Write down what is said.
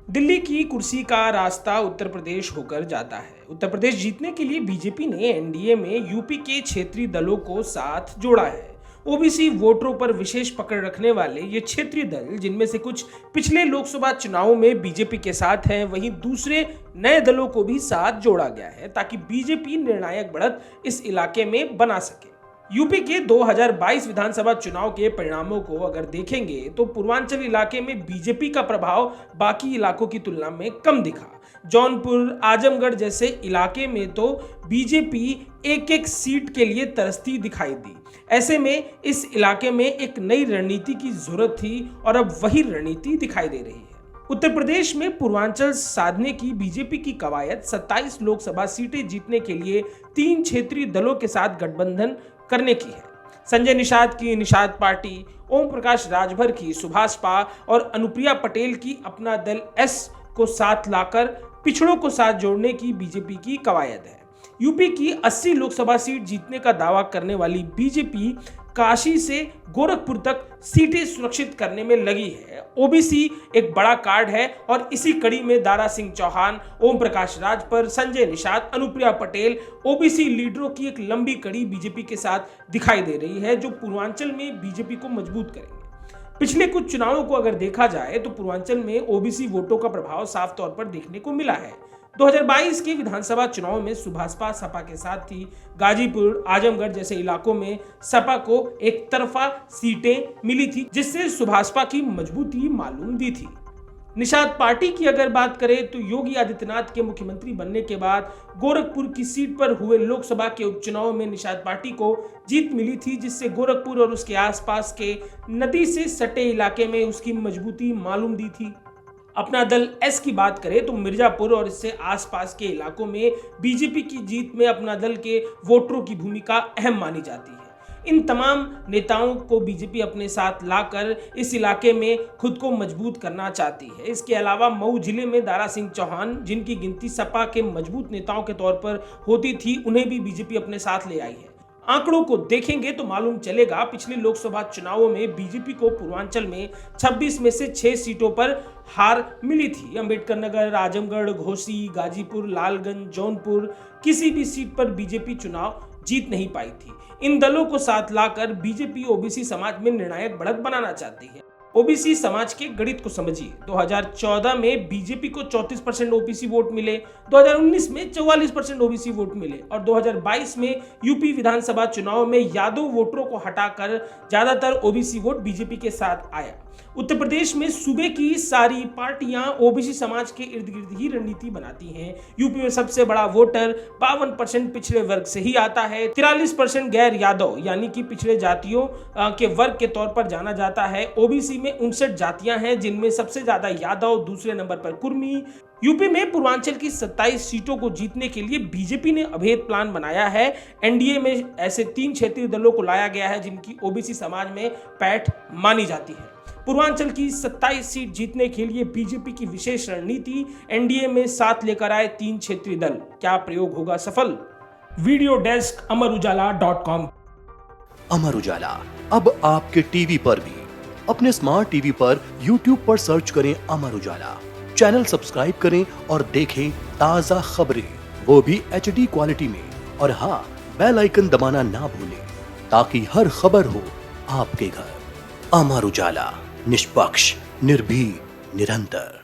दिल्ली की कुर्सी का रास्ता उत्तर प्रदेश होकर जाता है। उत्तर प्रदेश जीतने के लिए बीजेपी ने एनडीए में यूपी के क्षेत्रीय दलों को साथ जोड़ा है। ओबीसी वोटरों पर विशेष पकड़ रखने वाले ये क्षेत्रीय दल, जिनमें से कुछ पिछले लोकसभा चुनावों में बीजेपी के साथ हैं, वहीं दूसरे नए दलों को भी साथ जोड़ा गया है ताकि बीजेपी निर्णायक बढ़त इस इलाके में बना सके। यूपी के 2022 विधानसभा चुनाव के परिणामों को अगर देखेंगे तो पूर्वांचल इलाके में बीजेपी का प्रभाव बाकी इलाकों की तुलना में कम दिखा। जौनपुर, आजमगढ़ जैसे इलाके में तो बीजेपी एक एक सीट के लिए तरसती दिखाई दी। ऐसे में इस इलाके में एक नई रणनीति की जरूरत थी और अब वही रणनीति दिखाई दे रही है। उत्तर प्रदेश में पूर्वांचल साधने की बीजेपी की कवायद 27 लोकसभा सीटें जीतने के लिए 3 क्षेत्रीय दलों के साथ गठबंधन करने की है। संजय निषाद की निषाद पार्टी, ओम प्रकाश राजभर की सुभाषपा और अनुप्रिया पटेल की अपना दल एस को साथ लाकर पिछड़ों को साथ जोड़ने की बीजेपी की कवायद है। यूपी की 80 लोकसभा सीट जीतने का दावा करने वाली बीजेपी काशी से गोरखपुर तक सीटें सुरक्षित करने में लगी है। ओबीसी एक बड़ा कार्ड है और इसी कड़ी में दारा सिंह चौहान, ओम प्रकाश राजभर, संजय निषाद, अनुप्रिया पटेल ओबीसी लीडरों की एक लंबी कड़ी बीजेपी के साथ दिखाई दे रही है, जो पूर्वांचल में बीजेपी को मजबूत करेंगे। पिछले कुछ चुनावों को अगर देखा जाए तो पूर्वांचल में ओबीसी वोटों का प्रभाव साफ तौर पर देखने को मिला है। 2022 के विधानसभा चुनाव में सुभाषपा सपा के साथ ही गाजीपुर, आजमगढ़ जैसे इलाकों में सपा को एक तरफा सीटें मिली थी, जिससे सुभाषपा की मजबूती मालूम दी थी। निषाद पार्टी की अगर बात करें तो योगी आदित्यनाथ के मुख्यमंत्री बनने के बाद गोरखपुर की सीट पर हुए लोकसभा के उपचुनाव में निषाद पार्टी को जीत मिली थी, जिससे गोरखपुर और उसके आसपास के नदी से सटे इलाके में उसकी मजबूती मालूम दी थी। अपना दल एस की बात करें तो मिर्जापुर और इससे आसपास के इलाकों में बीजेपी की जीत में अपना दल के वोटरों की भूमिका अहम मानी जाती है। इन तमाम नेताओं को बीजेपी अपने साथ लाकर इस इलाके में खुद को मजबूत करना चाहती है। इसके अलावा मऊ जिले में दारा सिंह चौहान, जिनकी गिनती सपा के मजबूत नेताओं के तौर पर होती थी, उन्हें भी बीजेपी अपने साथ ले आई है। आंकड़ों को देखेंगे तो मालूम चलेगा पिछले लोकसभा चुनावों में बीजेपी को पूर्वांचल में 26 में से 6 सीटों पर हार मिली थी। अंबेडकर नगर, आजमगढ़, घोसी, गाजीपुर, लालगंज, जौनपुर किसी भी सीट पर बीजेपी चुनाव जीत नहीं पाई थी। इन दलों को साथ लाकर बीजेपी ओबीसी समाज में निर्णायक बढ़त बनाना चाहती है। ओबीसी समाज के गणित को समझिए। 2014 में बीजेपी को 34% ओबीसी वोट मिले, 2019 में 44% ओबीसी वोट मिले और 2022 में यूपी विधानसभा चुनाव में यादव वोटरों को हटाकर ज्यादातर ओबीसी वोट बीजेपी के साथ आया। उत्तर प्रदेश में सूबे की सारी पार्टियां ओबीसी समाज के इर्द गिर्द ही रणनीति बनाती हैं। यूपी में सबसे बड़ा वोटर 52% पिछड़े वर्ग से ही आता है। 43% गैर यादव यानी कि पिछड़े जातियों के वर्ग के तौर पर जाना जाता है। ओबीसी में 59 जातियां हैं, जिनमें सबसे ज्यादा यादव, दूसरे नंबर पर कुर्मी। यूपी में पूर्वांचल की 27 सीटों को जीतने के लिए बीजेपी ने अभेद प्लान बनाया है। एनडीए में ऐसे 3 क्षेत्रीय दलों को लाया गया है जिनकी ओबीसी समाज में पैठ मानी जाती है। पूर्वांचल की 27 सीट जीतने के लिए बीजेपी की विशेष रणनीति, एनडीए में साथ लेकर आए 3 क्षेत्रीय दल। क्या प्रयोग होगा सफल? Video desk amarujala.com। Amar Ujala अब आपके टीवी पर भी। अपने स्मार्ट टीवी पर यूट्यूब पर सर्च करें अमर उजाला, चैनल सब्सक्राइब करें और देखें ताजा खबरें, वो भी HD क्वालिटी में। और हाँ, बेल आइकन दबाना ना भूलें ताकि हर खबर हो आपके घर। अमर उजाला, निष्पक्ष, निर्भीक, निरंतर।